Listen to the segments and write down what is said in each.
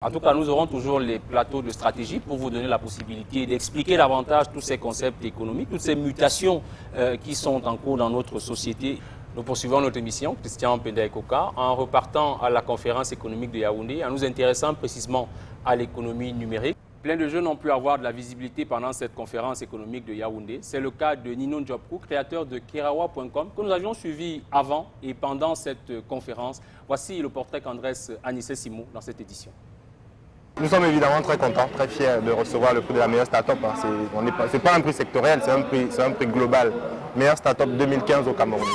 En tout cas, nous aurons toujours les plateaux de stratégie pour vous donner la possibilité d'expliquer davantage tous ces concepts économiques, toutes ces mutations qui sont en cours dans notre société. Nous poursuivons notre émission, Christian Pendaïkoka, en repartant à la conférence économique de Yaoundé, en nous intéressant précisément à l'économie numérique. Plein de jeunes ont pu avoir de la visibilité pendant cette conférence économique de Yaoundé. C'est le cas de Nino Djopkou, créateur de Kerawa.com, que nous avions suivi avant et pendant cette conférence. Voici le portrait qu'adresse Anissé Simou dans cette édition. Nous sommes évidemment très contents, très fiers de recevoir le prix de la meilleure start-up. Ce n'est pas un prix sectoriel, c'est un prix global. Meilleure start-up 2015 au Cameroun.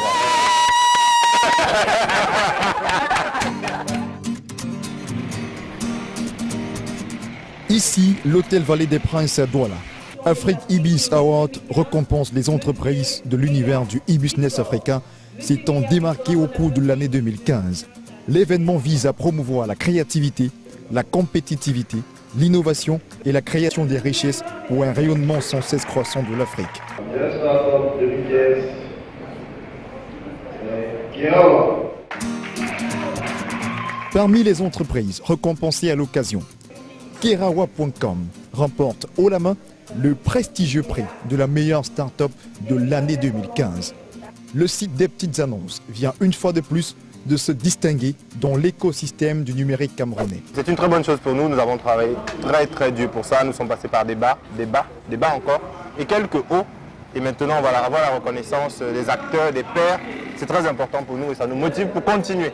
Ici, l'hôtel Vallée des Princes à Douala. Afrique Ibis Award récompense les entreprises de l'univers du e-business africain s'étant démarquées au cours de l'année 2015. L'événement vise à promouvoir la créativité, la compétitivité, l'innovation et la création des richesses pour un rayonnement sans cesse croissant de l'Afrique. Parmi les entreprises récompensées à l'occasion, Kerawa.com remporte haut la main le prestigieux prix de la meilleure start-up de l'année 2015. Le site des petites annonces vient une fois de plus de se distinguer dans l'écosystème du numérique camerounais. C'est une très bonne chose pour nous, nous avons travaillé très dur pour ça, nous sommes passés par des bas encore, et quelques hauts, et maintenant on va avoir la reconnaissance des acteurs, des pairs, c'est très important pour nous et ça nous motive pour continuer.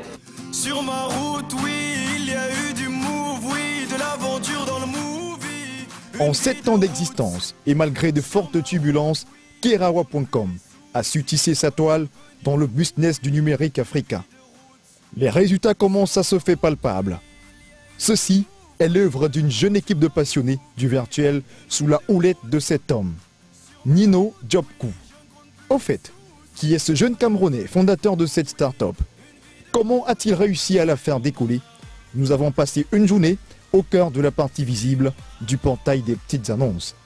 Sur ma route, oui, il y a eu du move, oui, de l'aventure dans le movie. En 7 ans d'existence, et malgré de fortes turbulences, Kerawa.com a su tisser sa toile dans le business du numérique africain. Les résultats commencent à se faire palpables. Ceci est l'œuvre d'une jeune équipe de passionnés du virtuel sous la houlette de cet homme, Nino Djopkou. Au fait, qui est ce jeune Camerounais, fondateur de cette start-up? Comment a-t-il réussi à la faire décoller? Nous avons passé une journée au cœur de la partie visible du portail des petites annonces.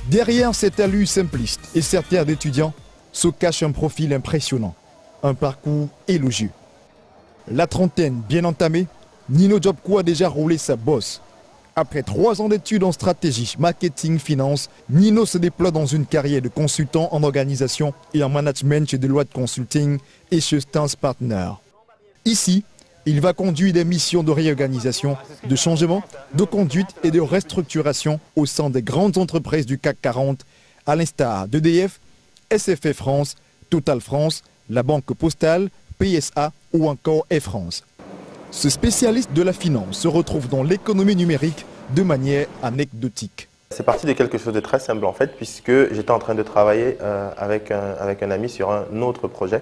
Derrière cet allure simpliste et certain d'étudiants se cache un profil impressionnant, un parcours élogieux. La trentaine bien entamée, Nino Djopkou a déjà roulé sa bosse. Après 3 ans d'études en stratégie, marketing, finance, Nino se déploie dans une carrière de consultant en organisation et en management chez Deloitte Consulting et chez Stance Partner. Ici, il va conduire des missions de réorganisation, de changement, de conduite et de restructuration au sein des grandes entreprises du CAC 40, à l'instar d'EDF, SFR France, Total France, la Banque Postale, PSA ou encore Air France. Ce spécialiste de la finance se retrouve dans l'économie numérique de manière anecdotique. C'est parti de quelque chose de très simple en fait, puisque j'étais en train de travailler avec un ami sur un autre projet.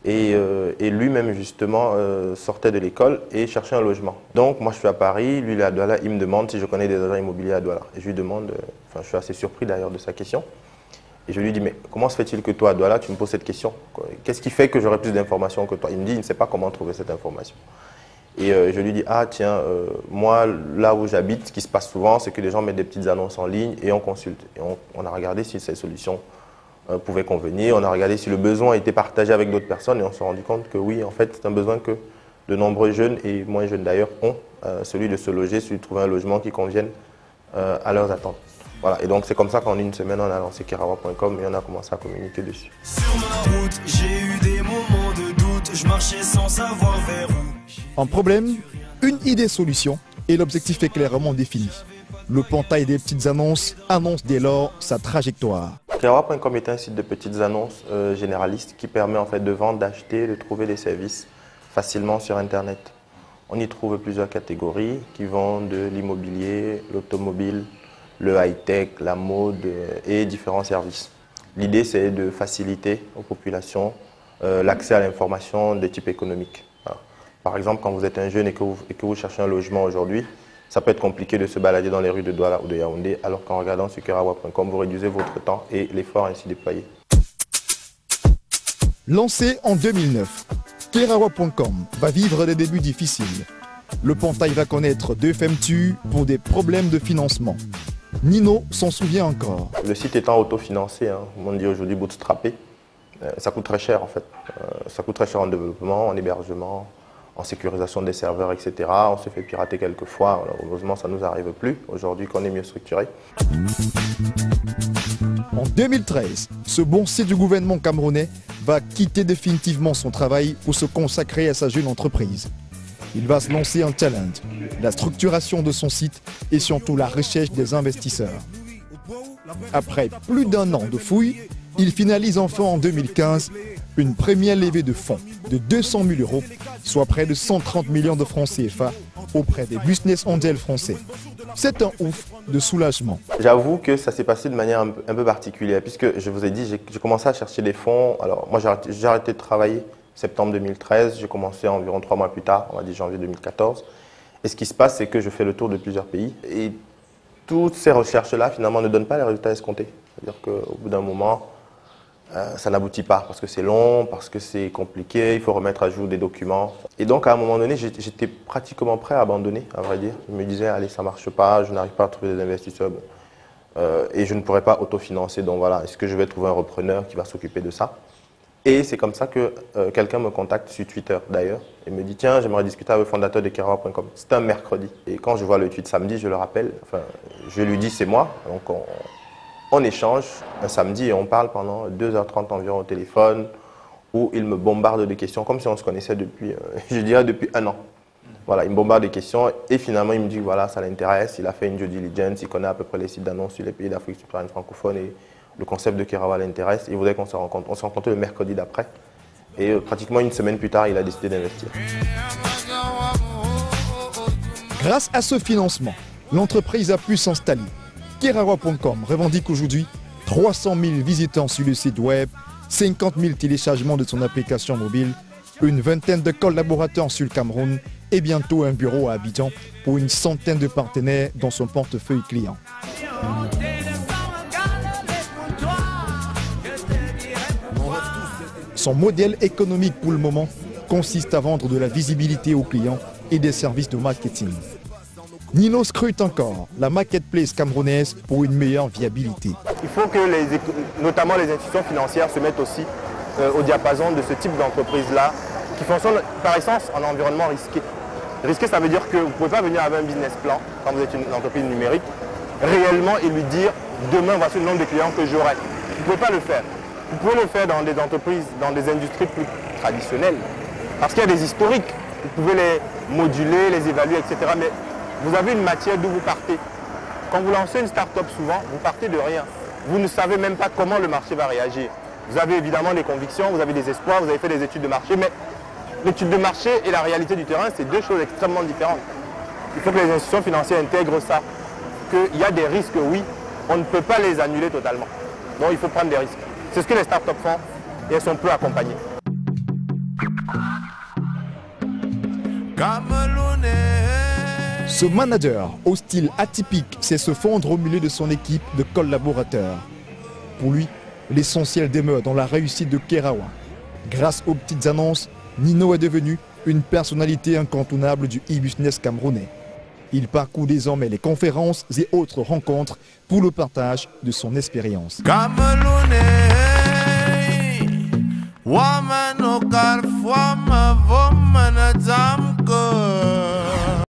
Et lui-même justement sortait de l'école et cherchait un logement. Donc moi je suis à Paris, lui il est à Douala, il me demande si je connais des agents immobiliers à Douala. Et je lui demande, je suis assez surpris d'ailleurs de sa question. Et je lui dis, mais comment se fait-il que toi à Douala tu me poses cette question? Qu'est-ce qui fait que j'aurais plus d'informations que toi? Il me dit, il ne sait pas comment trouver cette information. Et je lui dis, ah tiens, moi là où j'habite, ce qui se passe souvent, c'est que les gens mettent des petites annonces en ligne et on consulte. Et on a regardé si ces solutions pouvait convenir. On a regardé si le besoin était partagé avec d'autres personnes et on s'est rendu compte que oui, en fait, c'est un besoin que de nombreux jeunes et moins jeunes d'ailleurs ont, celui de se loger, celui de trouver un logement qui convienne à leurs attentes. Voilà, et donc c'est comme ça qu'en une semaine, on a lancé Kerawa.com et on a commencé à communiquer dessus. Sur ma route, j'ai eu des moments de doute, je marchais sans savoir vers où. Un problème, une idée solution et l'objectif est clairement défini. Le portail des petites annonces annonce dès lors sa trajectoire. Kerawa.com est un site de petites annonces généralistes qui permet en fait de vendre, d'acheter, de trouver des services facilement sur Internet. On y trouve plusieurs catégories qui vont de l'immobilier, l'automobile, le high-tech, la mode et différents services. L'idée c'est de faciliter aux populations l'accès à l'information de type économique. Voilà. Par exemple, quand vous êtes un jeune et que vous cherchez un logement aujourd'hui, ça peut être compliqué de se balader dans les rues de Douala ou de Yaoundé, alors qu'en regardant sur Kerawa.com, vous réduisez votre temps et l'effort ainsi déployé. Lancé en 2009, Kerawa.com va vivre des débuts difficiles. Le portail va connaître 2 fermetures pour des problèmes de financement. Nino s'en souvient encore. Le site étant autofinancé, hein, on dit aujourd'hui bootstrappé, ça coûte très cher en fait. Ça coûte très cher en développement, en hébergement, en sécurisation des serveurs, etc. On se fait pirater quelques fois. Alors, heureusement, ça ne nous arrive plus aujourd'hui qu'on est mieux structuré. En 2013, ce boursier du gouvernement camerounais va quitter définitivement son travail pour se consacrer à sa jeune entreprise. Il va se lancer un challenge, la structuration de son site et surtout la recherche des investisseurs. Après plus d'1 an de fouilles, il finalise enfin en 2015 une première levée de fonds de 200 000 €, soit près de 130 millions de francs CFA, auprès des business angels français. C'est un ouf de soulagement. J'avoue que ça s'est passé de manière un peu particulière, puisque je vous ai dit, j'ai commencé à chercher des fonds. Alors moi j'ai arrêté de travailler septembre 2013, j'ai commencé environ 3 mois plus tard, on va dire janvier 2014. Et ce qui se passe, c'est que je fais le tour de plusieurs pays. Et toutes ces recherches-là, finalement, ne donnent pas les résultats escomptés. C'est-à-dire qu'au bout d'un moment, ça n'aboutit pas, parce que c'est long, parce que c'est compliqué, il faut remettre à jour des documents. Et donc, à un moment donné, j'étais pratiquement prêt à abandonner, à vrai dire. Je me disais, allez, ça ne marche pas, je n'arrive pas à trouver des investisseurs. Et je ne pourrais pas autofinancer, donc voilà, est-ce que je vais trouver un repreneur qui va s'occuper de ça? Et c'est comme ça que quelqu'un me contacte sur Twitter d'ailleurs et me dit tiens, j'aimerais discuter avec le fondateur de Kerawa.com. C'est un mercredi. Et quand je vois le tweet samedi, je le rappelle, enfin, je lui dis c'est moi. Donc on échange un samedi et on parle pendant 2h30 environ au téléphone où il me bombarde de questions comme si on se connaissait depuis, je dirais depuis 1 an. Voilà, il me bombarde de questions et finalement il me dit que voilà, ça l'intéresse, il a fait une due diligence, il connaît à peu près les sites d'annonces sur les pays d'Afrique subsaharienne francophone et le concept de Kerawa l'intéresse. Il voudrait qu'on se rencontre. On s'est rencontré le mercredi d'après et pratiquement 1 semaine plus tard, il a décidé d'investir. Grâce à ce financement, l'entreprise a pu s'installer. Kerawa.com revendique aujourd'hui 300 000 visiteurs sur le site web, 50 000 téléchargements de son application mobile, une vingtaine de collaborateurs sur le Cameroun et bientôt un bureau à Abidjan pour une centaine de partenaires dans son portefeuille client. Son modèle économique pour le moment consiste à vendre de la visibilité aux clients et des services de marketing. Nino scrute encore la marketplace camerounaise pour une meilleure viabilité. Il faut que notamment les institutions financières se mettent aussi au diapason de ce type d'entreprise-là qui fonctionne par essence en environnement risqué. Risqué, ça veut dire que vous ne pouvez pas venir avec un business plan quand vous êtes une entreprise numérique, réellement et lui dire demain voici le nombre de clients que j'aurai. Vous ne pouvez pas le faire. Vous pouvez le faire dans des entreprises, dans des industries plus traditionnelles, parce qu'il y a des historiques. Vous pouvez les moduler, les évaluer, etc. Mais vous avez une matière d'où vous partez. Quand vous lancez une start-up, souvent, vous partez de rien. Vous ne savez même pas comment le marché va réagir. Vous avez évidemment des convictions, vous avez des espoirs, vous avez fait des études de marché, mais l'étude de marché et la réalité du terrain, c'est 2 choses extrêmement différentes. Il faut que les institutions financières intègrent ça, qu'il y a des risques, oui, on ne peut pas les annuler totalement. Donc il faut prendre des risques. C'est ce que les startups font et elles sont peu accompagnées. Ce manager au style atypique sait se fondre au milieu de son équipe de collaborateurs. Pour lui, l'essentiel demeure dans la réussite de Kerawa. Grâce aux petites annonces, Nino est devenu une personnalité incontournable du e-business camerounais. Il parcourt désormais les conférences et autres rencontres pour le partage de son expérience. Woman, no car,